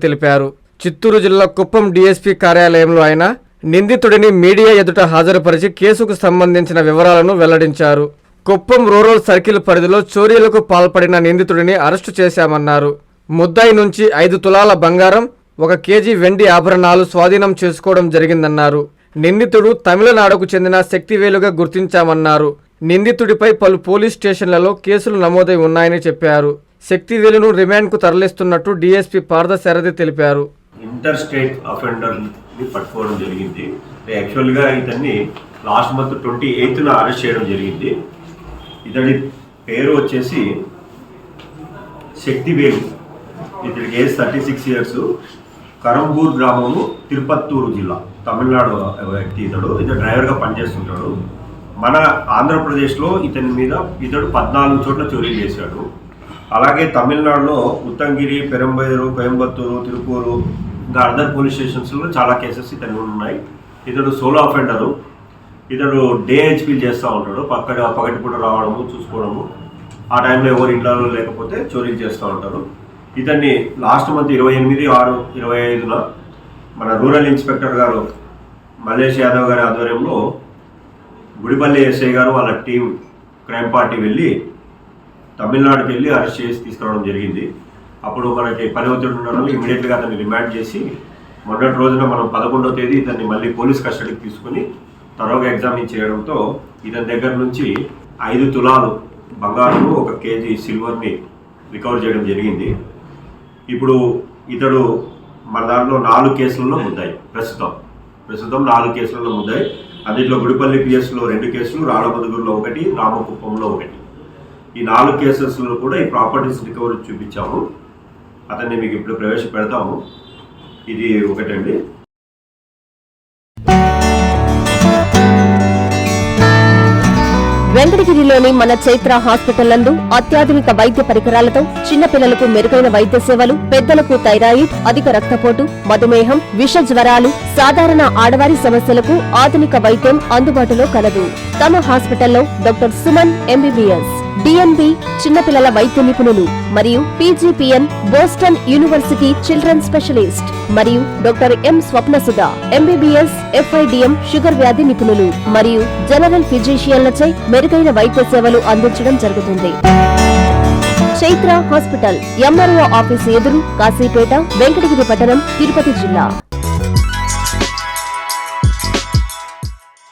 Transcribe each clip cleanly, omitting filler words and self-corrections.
తెలిపారు. చిత్తూరు జిల్లా కుప్పం డీఎస్పీ కార్యాలయంలో ఆయన నిందితుడిని మీడియా ఎదుట హాజరుపరిచి కేసుకు సంబంధించిన వివరాలను వెల్లడించారు. కుప్పం రూరల్ సర్కిల్ పరిధిలో చోరీలకు పాల్పడిన నిందితుడిని అరెస్టు చేశామన్నారు. ముద్దాయి నుంచి 5 తులాల బంగారం, 1 కేజీ వెండి ఆభరణాలు స్వాధీనం చేసుకోవడం జరిగిందన్నారు. నిందితుడు తమిళనాడుకు చెందిన శక్తివేలుగా గుర్తించామన్నారు. నిందితుడిపై పలు పోలీస్ స్టేషన్లలో కేసులు నమోదై ఉన్నాయని చెప్పారు. శక్తివేలును రిమాండ్కు తరలిస్తున్నట్టు డీఎస్పీ పార్థసారథి తెలిపారు. ఇంటర్ స్టేట్ అఫెండర్ని పట్టుకోవడం జరిగింది. యాక్చువల్గా ఇతన్ని లాస్ట్ మంత్ 28న అరెస్ట్ చేయడం జరిగింది. ఇతడి పేరు వచ్చేసి శక్తివేలు. ఇతడికి ఏజ్ 36 ఇయర్స్. కరంబూర్ గ్రామము, తిరుపత్తూరు జిల్లా, తమిళనాడు వ్యక్తి. ఇతడు డ్రైవర్గా పనిచేస్తుంటాడు. మన ఆంధ్రప్రదేశ్లో ఇతడు 14 చోట్ల చోరీ చేశాడు. అలాగే తమిళనాడులో ఉత్తంగిరి, పెరంబైరు, కోయంబత్తూరు, తిరుపూరు, ఇంకా అదర్ పోలీస్ స్టేషన్స్లో చాలా కేసెస్ ఇతను ఉన్నాయి. ఇతడు సోలో అఫెండరు. ఇతడు డే హెచ్పీలు చేస్తూ ఉంటాడు. పగటిపూట రావడము, చూసుకోవడము, ఆ టైంలో ఎవరు ఇంట్లో లేకపోతే చోరీలు చేస్తూ ఉంటారు. ఇతన్ని లాస్ట్ మంత్ 28/6/25న మన రూరల్ ఇన్స్పెక్టర్ గారు మల్లేష్ యాదవ్ గారి ఆధ్వర్యంలో గుడిపల్లి ఎస్ఐ గారు వాళ్ళ టీం క్రైమ్ పార్టీ వెళ్ళి తమిళనాడుకి వెళ్ళి అరెస్ట్ చేసి తీసుకురావడం జరిగింది. అప్పుడు మనకి పని ఒత్తిడి ఉండడం ఇమీడియట్గా అతన్ని రిమాండ్ చేసి మొన్నటి రోజున మనం 11వ తేదీ ఇతన్ని మళ్ళీ పోలీస్ కస్టడీకి తీసుకుని తరోగా ఎగ్జామిన్ చేయడంతో ఇతని దగ్గర నుంచి 5 తులాలు బంగారు, 1 కేజీ సిల్వర్ని రికవర్ చేయడం జరిగింది. ఇప్పుడు ఇతడు మన దాంట్లో 4 కేసులలో ముద్దాయి. ప్రస్తుతం 4 కేసులలో ముద్దాయి. అందులో గుడిపల్లి పిఎస్లో 2 కేసులు, రాళ్ళబదుగురులో 1, రామకుప్పంలో 1. ఈ 4 కేసెస్లో కూడా ఈ ప్రాపర్టీస్ రికవరీ చూపించాము. అతన్ని మీకు ఇప్పుడు ప్రవేశపెడతాము. ఇది ఒకటండి. వెంకటగిరిలోని మన చైత్ర హాస్పిటల్ నందు అత్యాధునిక వైద్య పరికరాలతో చిన్నపిల్లలకు మెరుగైన వైద్య సేవలు, పెద్దలకు థైరాయిడ్, అధిక రక్తపోటు, మధుమేహం, విష జ్వరాలు, సాధారణ ఆడవారి సమస్యలకు ఆధునిక వైద్యం అందుబాటులో కలదు. తమ హాస్పిటల్లో డాక్టర్ సుమన్ ఎంబీబీఎస్, డిఎన్బి చిన్నపిల్లల వైద్య నిపుణులు మరియు PGPN Boston University children specialist మరియు doctor M Swapnasudha MBBS FIDM sugar వ్యాధి నిపుణులు మరియు జనరల్ ఫిజిషియన్లచే మెరుగైన వైద్య సేవలు అందించడం జరుగుతుంది. చైత్ర హాస్పిటల్, ఎంఆర్ఓ ఆఫీసు ఎదురు, కాశీపేట, వెంకటగిరి పట్టణం, తిరుపతి జిల్లా.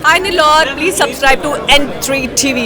Hi Nilor, please subscribe to N3 TV.